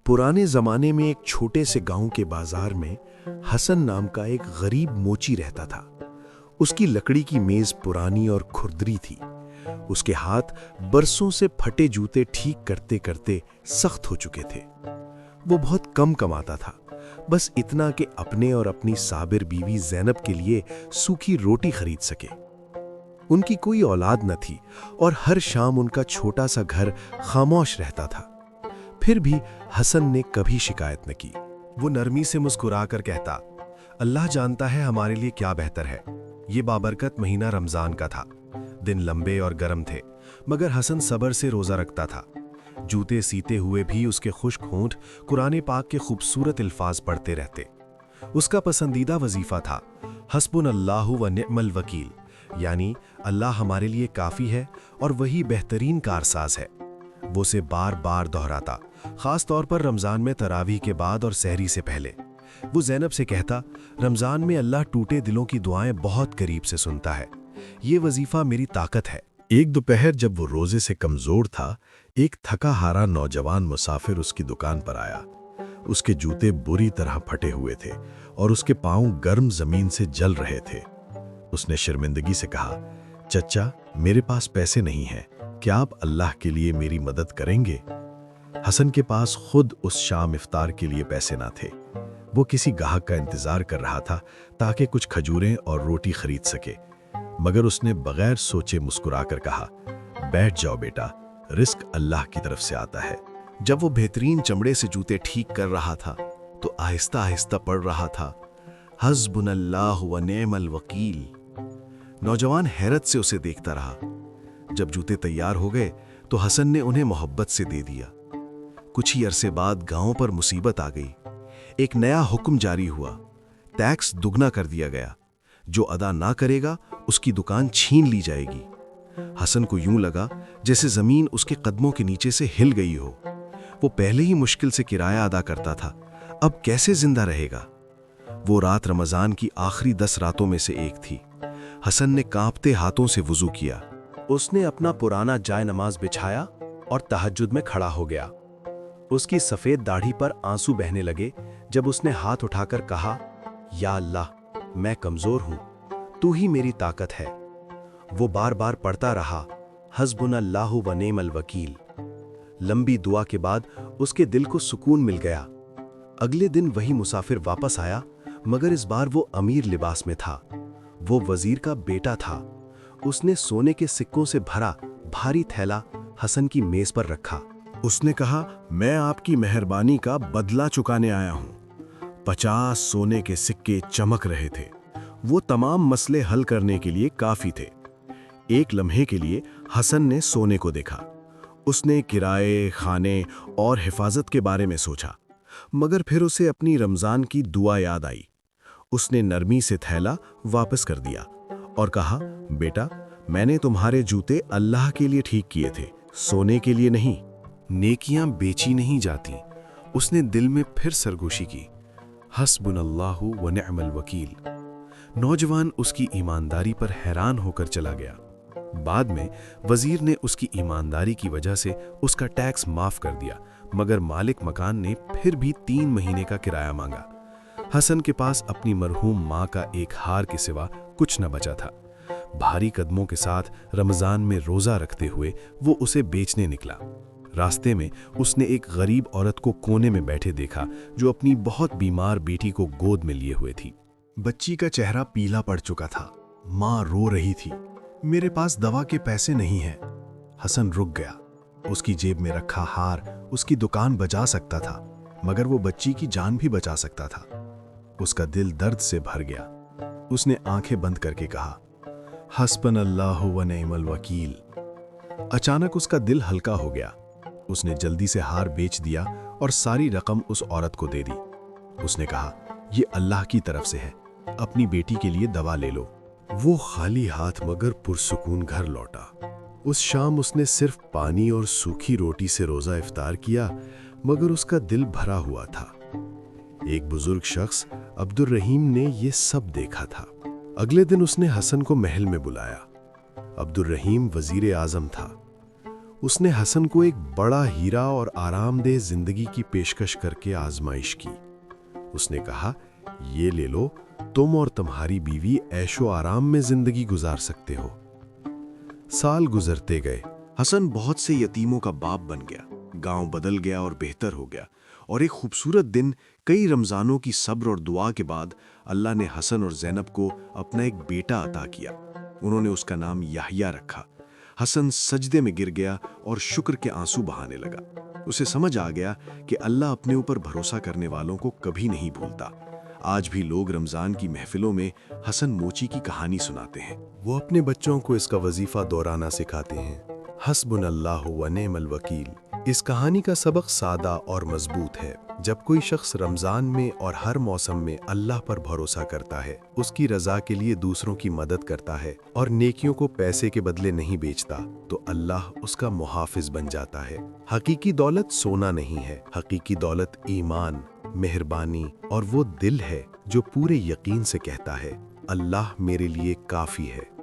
पुराने ज़माने में एक छोटे से गांव के बाजार में हसन नाम का एक गरीब मोची रहता था। उसकी लकड़ी की मेज पुरानी और खुरदरी थी। उसके हाथ बरसों से फटे जूते ठीक करते करते सख्त हो चुके थे। वो बहुत कम कमाता था, बस इतना कि अपने और अपनी साबिर बीवी ज़ैनब के लिए सूखी रोटी खरीद सके। उनकी कोई औलाद न थी और हर शाम उनका छोटा सा घर खामोश रहता था। फिर भी हसन ने कभी शिकायत न की। वो नरमी से मुस्कुरा कर कहता, अल्लाह जानता है हमारे लिए क्या बेहतर है। ये बाबरकत महीना रमजान का था। दिन लंबे और गर्म थे, मगर हसन सब्र से रोजा रखता था। जूते सीते हुए भी उसके खुश्क होंठ कुरान पाक के खूबसूरत अल्फाज पढ़ते रहते। उसका पसंदीदा वजीफा था हस्बुनल्लाहु व निअमल वकील, यानी अल्लाह हमारे लिए काफ़ी है और वही बेहतरीन कारसाज है। वो उसे बार बार दोहराता, ख़ास तौर पर रमज़ान में तरावीह के बाद और सहरी से पहले। वो ज़ैनब से कहता, रमज़ान में अल्लाह टूटे दिलों की दुआएं बहुत करीब से सुनता है। ये वजीफ़ा मेरी ताकत है। एक दोपहर जब वो रोजे से कमज़ोर था, एक थका हारा नौजवान मुसाफिर उसकी दुकान पर आया। उसके जूते बुरी तरह फटे हुए थे और उसके पाँव गर्म ज़मीन से जल रहे थे। उसने शर्मिंदगी से कहा, चच्चा, मेरे पास पैसे नहीं हैं, क्या आप अल्लाह के लिए मेरी मदद करेंगे? हसन के पास खुद उस शाम इफ्तार के लिए पैसे ना थे। वो किसी गाहक का इंतजार कर रहा था ताकि कुछ खजूरें और रोटी खरीद सके, मगर उसने बगैर सोचे मुस्कुराकर कहा, बैठ जाओ बेटा, रिस्क अल्लाह की तरफ से आता है। जब वो बेहतरीन चमड़े से जूते ठीक कर रहा था तो आहिस्ता आहिस्ता पढ़ रहा था, हस्बुनल्लाहु व निअमल वकील। नौजवान हैरत से उसे देखता रहा। जब जूते तैयार हो गए तो हसन ने उन्हें मोहब्बत से दे दिया। कुछ ही अरसे बाद गांव पर मुसीबत आ गई। एक नया हुक्म जारी हुआ, टैक्स दुगना कर दिया गया। जो अदा ना करेगा उसकी दुकान छीन ली जाएगी। हसन को यूं लगा जैसे जमीन उसके कदमों के नीचे से हिल गई हो। वो पहले ही मुश्किल से किराया अदा करता था, अब कैसे जिंदा रहेगा? वो रात रमजान की आखिरी 10 रातों में से एक थी। हसन ने कांपते हाथों से वुजू किया। उसने अपना पुराना जाय नमाज बिछाया और तहज्जुद में खड़ा हो गया। उसकी सफेद दाढ़ी पर आंसू बहने लगे जब उसने हाथ उठाकर कहा, या अल्लाह, मैं कमजोर हूं, तू ही मेरी ताकत है। वो बार बार पढ़ता रहा, हस्बुनल्लाहु व निअमल वकील। लंबी दुआ के बाद उसके दिल को सुकून मिल गया। अगले दिन वही मुसाफिर वापस आया, मगर इस बार वो अमीर लिबास में था। वो वजीर का बेटा था। उसने सोने के सिक्कों से भरा भारी थैला हसन की मेज पर रखा। उसने कहा, मैं आपकी मेहरबानी का बदला चुकाने आया हूं। 50 सोने के सिक्के चमक रहे थे। वो तमाम मसले हल करने के लिए काफी थे। एक लम्हे के लिए हसन ने सोने को देखा। उसने किराए, खाने और हिफाजत के बारे में सोचा, मगर फिर उसे अपनी रमजान की दुआ याद आई। उसने नरमी से थैला वापस कर दिया और कहा, बेटा, मैंने तुम्हारे जूते अल्लाह के लिए ठीक किए थे, सोने के लिए नहीं। नेकियां बेची नहीं जाती। उसने दिल में फिर सरगोशी की, हस्बुनल्लाहु व निअमल वकील। नौजवान उसकी ईमानदारी पर हैरान होकर चला गया। बाद में वजीर ने उसकी ईमानदारी की वजह से उसका टैक्स माफ कर दिया, मगर मालिक मकान ने फिर भी 3 महीने का किराया मांगा। हसन के पास अपनी मरहूम माँ का एक हार के सिवा कुछ न बचा था। भारी कदमों के साथ रमजान में रोजा रखते हुए वो उसे बेचने निकला। रास्ते में उसने एक गरीब औरत को कोने में बैठे देखा, जो अपनी बहुत बीमार बेटी को गोद में लिए हुए थी। बच्ची का चेहरा पीला पड़ चुका था। माँ रो रही थी, मेरे पास दवा के पैसे नहीं हैं। हसन रुक गया। उसकी जेब में रखा हार उसकी दुकान बचा सकता था, मगर वो बच्ची की जान भी बचा सकता था। उसका दिल दर्द से भर गया। उसने आंखें बंद करके कहा, हस्बुनल्लाहु व निअमल वकील। अचानक उसका दिल हल्का हो गया। उसने जल्दी से हार बेच दिया और सारी रकम उस औरत को दे दी। उसने कहा, ये अल्लाह की तरफ से है, अपनी बेटी के लिए दवा ले लो। वो खाली हाथ मगर पुरसुकून घर लौटा। उस शाम उसने सिर्फ पानी और सूखी रोटी से रोजा इफ्तार किया, मगर उसका दिल भरा हुआ था। एक बुजुर्ग शख्स अब्दुल रहीम ने ये सब देखा था। अगले दिन उसने हसन को महल में बुलाया। अब्दुल रहीम वजीर आजम था। اس نے حسن کو ایک بڑا ہیرا اور آرام دہ زندگی کی پیشکش کر کے آزمائش کی۔ اس نے کہا، یہ لے لو، تم اور تمہاری بیوی عیش و آرام میں زندگی گزار سکتے ہو۔ سال گزرتے گئے۔ حسن بہت سے یتیموں کا باپ بن گیا، گاؤں بدل گیا اور بہتر ہو گیا، اور ایک خوبصورت دن کئی رمضانوں کی صبر اور دعا کے بعد اللہ نے حسن اور زینب کو اپنا ایک بیٹا عطا کیا۔ انہوں نے اس کا نام یحییٰ رکھا۔ حسن سجدے میں گر گیا اور شکر کے آنسو بہانے لگا۔ اسے سمجھ آ گیا کہ اللہ اپنے اوپر بھروسہ کرنے والوں کو کبھی نہیں بھولتا۔ آج بھی لوگ رمضان کی محفلوں میں حسن موچی کی کہانی سناتے ہیں۔ وہ اپنے بچوں کو اس کا وظیفہ دہرانا سکھاتے ہیں۔ حسبنا اللہ و نعم الوکیل۔ اس کہانی کا سبق سادہ اور مضبوط ہے۔ جب کوئی شخص رمضان میں اور ہر موسم میں اللہ پر بھروسہ کرتا ہے، اس کی رضا کے لیے دوسروں کی مدد کرتا ہے اور نیکیوں کو پیسے کے بدلے نہیں بیچتا، تو اللہ اس کا محافظ بن جاتا ہے۔ حقیقی دولت سونا نہیں ہے، حقیقی دولت ایمان، مہربانی اور وہ دل ہے جو پورے یقین سے کہتا ہے، اللہ میرے لیے کافی ہے۔